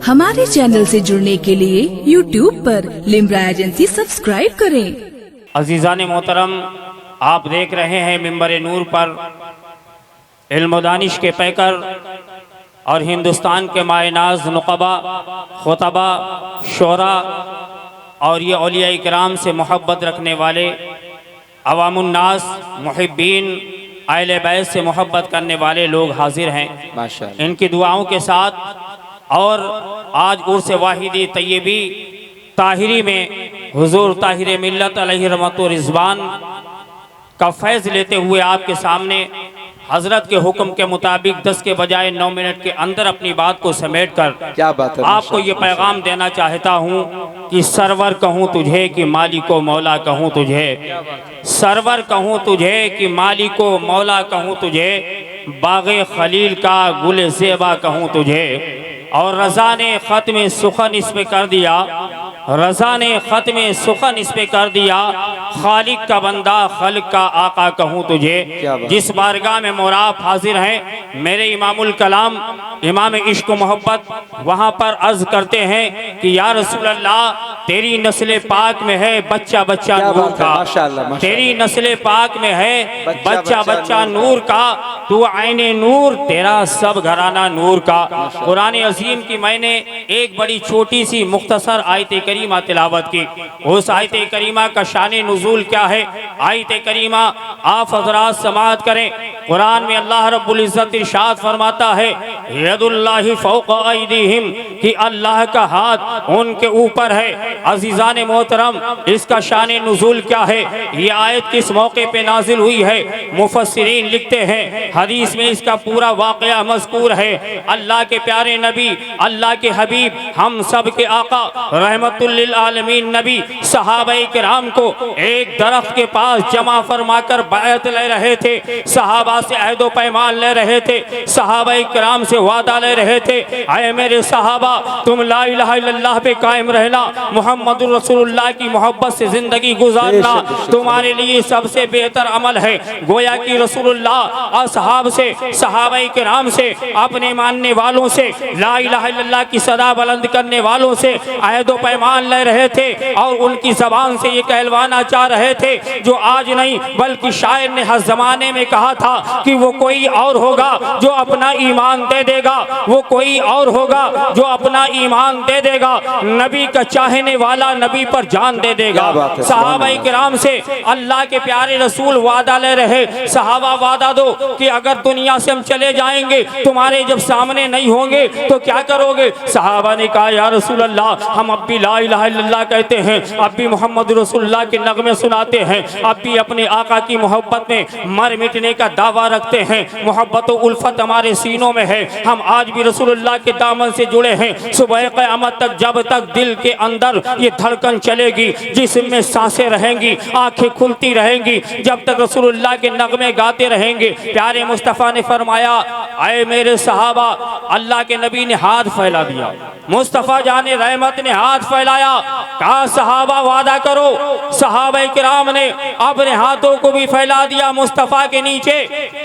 हमारे चैनल से जुड़ने के लिए YouTube पर लिम्रा एजेंसी सब्सक्राइब करें। अजीज़ान मोहतरम, आप देख रहे हैं मिंबर नूर पर इल्म दानिश के पैकर और हिंदुस्तान के मायनाज नुक़बा, खुतबा, शोरा और ये औलिया इकराम से मोहब्बत रखने वाले अवामुन्नास, मुहिब्बीन, अहले बैत से मोहब्बत करने वाले लोग हाजिर हैं माशाअल्लाह। इनकी दुआओं के साथ और आज उर्स वाहिदी तैयबी ताहिरी में हुजूर ताहिर मिल्लत अलैहि रहमत व रिज़वान का फैज़ लेते हुए आपके सामने हजरत के हुक्म के मुताबिक 10 के बजाय 9 मिनट के अंदर अपनी बात को समेट कर क्या बात है, आपको ये पैगाम देना चाहता हूँ कि सरवर कहूँ तुझे कि मालिको मौला कहूँ तुझे, सरवर कहूँ तुझे कि मालिको मौला कहूँ तुझे, बाग़े खलील का गुल ज़ेबा कहूँ तुझे। और रज़ा ने ख़त में सुखन इस पे कर दिया, रज़ा ने ख़त में सुखन इस पे कर दिया, खालिक का बंदा खल्क का आका कहूँ तुझे। जिस बारगाह में मोराब हाजिर हैं मेरे इमामुल कलाम इमाम इश्क मोहब्बत, वहाँ पर अर्ज़ करते हैं कि या रसूल अल्लाह तेरी नस्ल पाक में है बच्चा बच्चा नूर का, माशाअल्लाह, तेरी नस्ल पाक में है बच्चा बच्चा नूर का, तू आईने नूर तेरा सब घराना नूर का। कुरान अज़ीम की मैंने एक बड़ी छोटी सी मुख्तसर आयत करीमा तिलावत की। उस आयत करीमा का शान नुज़ूल क्या है, आयत करीमा आप हज़रात समाअत करें। कुरान में अल्लाह रब्बुल इज़्ज़त इरशाद फरमाता है यदुल्लाहि फौक़ अयदीहिम, कि अल्लाह का हाथ उनके ऊपर है। अज़ीज़ान मोहतरम, इसका शान नुज़ूल क्या है, ये आयत किस मौके पे नाजिल हुई है, मुफस्सिरीन लिखते हैं हदीस में इसका पूरा वाक़या मज़कूर है। अल्लाह के प्यारे नबी, अल्लाह के हबीब, हम सब के आका रहमतुल लिल आलमीन नबी सहाबाए किराम को एक दरख्त के पास जमा फरमाकर बैत ले रहे थे, सहाबा से अहदो पैमान ले रहे थे, सहाबाए किराम से वादा ले रहे थे, आए मेरे सहाबा तुम ला इलाहा इल्लल्लाह पे कायम रहना, मुहम्मदुर रसूलुल्लाह की मोहब्बत से जिंदगी गुजारना तुम्हारे लिए सबसे बेहतर अमल है। गोया कि रसूलुल्लाह असहाब से, सहाबाए किराम से, अपने मानने वालों से, ला इलाहा इल्लल्लाह की सदा बुलंद करने वालों से अहदो पैमान ले रहे थे और उनकी ज़बान से ये कहलवाना चाह रहे थे जो आज नहीं बल्कि शायर ने हर ज़माने में कहा था कि वो कोई और होगा जो अपना ईमान दे देगा, वो कोई और होगा जो अपना ईमान दे देगा, नबी का चाहने वाला नबी पर जान दे देगा। सहाबाए किराम से अल्लाह के प्यारे रसूल वादा ले रहे, सहाबा वादा दो कि अगर दुनिया से हम चले जाएंगे तुम्हारे जब सामने नहीं होंगे तो क्या करोगे। सहाबा ने कहा या रसूल अल्लाह हम अब भी ला इलाहा इल्लल्लाह कहते हैं, अब भी मोहम्मद रसूलुल्लाह के नगमे सुनाते हैं, अब भी अपने आका की मोहब्बत में मर मिटने का दावा रखते हैं, मोहब्बत उल्फत हमारे सीनों में है, हम आज भी रसूलुल्लाह के दामन से जुड़े हैं। सुबह क़यामत तक जब तक दिल के अंदर ये धड़कन चलेगी, जिसमें सांसें रहेंगी, आंखें खुलती रहेंगी, जब तक रसूलुल्लाह के नगमे गाते रहेंगे। प्यारे मुस्तफ़ा ने फरमाया आए मेरे सहाबा, अल्लाह के नबी ने हाथ फैला दिया, मुस्तफ़ा जाने रहमत ने हाथ फैलाया, कहा सहाबा वादा करो। सहाबाए किराम ने अपने हाथों को भी फैला दिया मुस्तफ़ा के नीचे,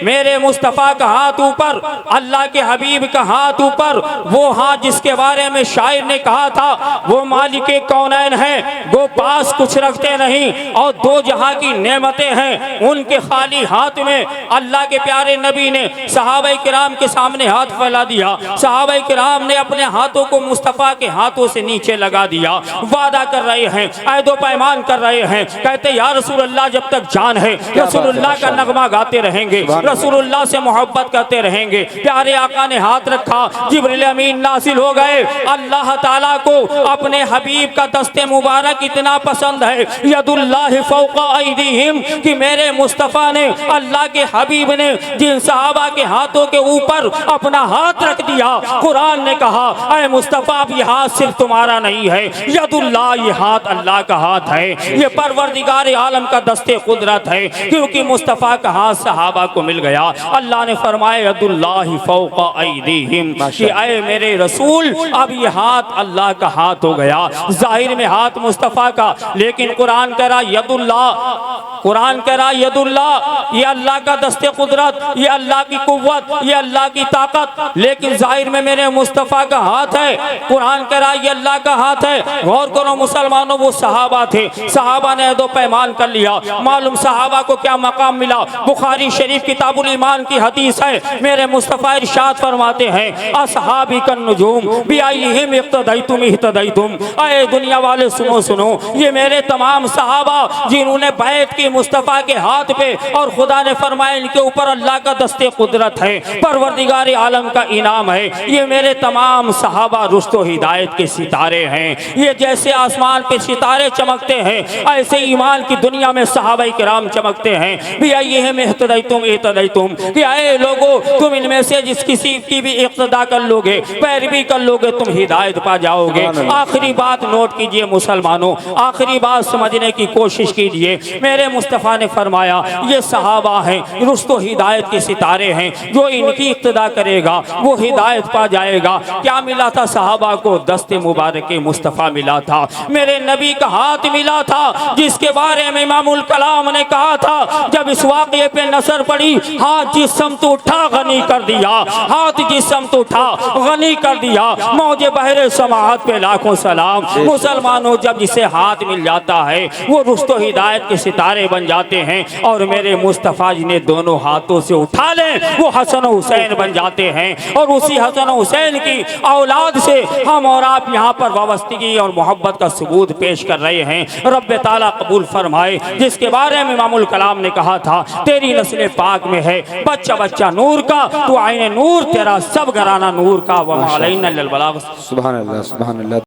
मेरे मुस्तफ़ा का हाथ ऊपर, अल्लाह के हबीब का हाथ ऊपर, वो हाथ जिसके बारे में शायर ने कहा था वो मालिके कौनैन है, वो पास कुछ रखते नहीं और दो जहां की नेमतें हैं, उनके खाली हाथ में अल्लाह के प्यारे नबी ने सहाबाए किराम के सामने हाथ फैला दिया। सहाबाए किराम ने अपने हाथों को मुस्तफ़ा के हाथों से नीचे लगा दिया, वादा कर रहे हैं, अहदो पैमान कर रहे हैं, कहते या रसूलुल्लाह जब तक जान है रसूलुल्लाह का नगमा गाते रहेंगे, रसूलुल्लाह से मोहब्बत करते रहेंगे। प्यारे आका ने हाथ रखा, जिब्रील अमीन नासिल हो गए। अल्लाह ताला को अपने हबीब का दस्ते मुबारक इतना पसंद है, यदुल्लाहि फौक़ अयदीहिम, कि मेरे मुस्तफ़ा ने, अल्लाह के हबीब ने जिन सहाबा के हाथों के ऊपर अपना हाथ रख दिया, कुरान ने कहा ऐ मुस्तफ़ा अब ये हाथ सिर्फ तुम्हारा नहीं है, यदुल्लाह ये हाथ अल्लाह का हाथ है, ये परवरदिगार आलम का दस्ते कुदरत है, क्योंकि मुस्तफ़ा का हाथ सहाबा को मिल गया। अल्लाह ने फरमाया यदुल्लाहि फौक़ अयदीहिम, कि ऐ मेरे रसूल अब ये हाथ अल्लाह का हाथ हो गया। जाहिर में हाथ मुस्तफ़ा का, लेकिन कुरान कह रहा यदुल्लाह कुरान कह रहा यदुल्लाह, ये अल्लाह का दस्ते कुदरत, ये अल्लाह की कुव्वत, ये अल्लाह की ताकत, लेकिन जाहिर में मेरे मुस्तफ़ा का हाथ है। कुरान कह रहा ये अल्लाह का हाथ है। गौर करो मुसलमानों, वो सहाबा थे, सहाबा ने दो पैमान कर लिया। मालूम सहाबा को क्या मकाम मिला। बुखारी शरीफ किताबुल ईमान की हदीस है, मेरे मुस्तफ़ा इरशाद फरमाते हैं असहाबी कन नुजूम बिअय्यिहिम इक़्तदैतुम इह्तदैतुम। ऐ दुनिया वाले सुनो सुनो, ये मेरे तमाम सहाबा जिन्होंने बैत की मुस्तफ़ा के हाथ पे, और खुदा ने फरमाया इनके ऊपर अल्लाह का दस्ते कुदरत है, परवरदिगार आलम का इनाम है। ये मेरे तमाम सहाबा रुश्तो हिदायत के सितारे हैं। ये जैसे आसमान पे सितारे चमकते हैं, ऐसे ईमान की दुनिया में सहाबा किराम चमकते हैं। बिअय्यिहिम इह्तदैतुम इह्तदैतुम, कि ऐ लोगो तुम इनमें से जिस किसी की भी इक़्तिदा कर लोगे, पैरवी कर लोगे, तुम हिदायत पा जाओगे। आखिरी बात नोट कीजिए मुसलमानों, आखिरी बात समझने की कोशिश कीजिए। मेरे मुस्तफ़ा ने फरमाया ये सहाबा हैं, रुश्तो हिदायत के सितारे हैं, जो इनकी इक़्तिदा करेगा वो हिदायत पा जाएगा। क्या मिला था सहाबा को? दस्ते मुबारक मुस्तफ़ा मिला था, मेरे नबी का हाथ मिला था, जिसके बारे में इमामुल कलाम ने कहा था जब इस वाक़े पे नजर पड़ी, हाथ जिस्म तो उठा गनी कर दिया, हाथ जिस्म तो उठा गनी कर दिया। मौजे बहरे समाहत पे लाखों सलाम। मुसलमानों, जब जिसे हाथ मिल जाता है वो रुश्तो हिदायत के सितारे बन जाते हैं, और मेरे मुस्तफ़ा जी ने दोनों हाथों से उठा लें वो हसन हुसैन बन जाते हैं। और उसी हसन हुसैन की औलाद से हम और आप यहाँ पर वाबस्तगी और मोहब्बत का सबूत पेश कर रहे हैं। रब्बे ताला कबूल फरमाए। जिसके बारे में इमामुल कलाम ने कहा था तेरी नस्ल पाक में है बच्चा बच्चा नूर का, तू आईने नूर, तेरा सब घराना नूर का। व मा अलैना इल्लल बलाग। सुभान अल्लाह, सुभान अल्लाह।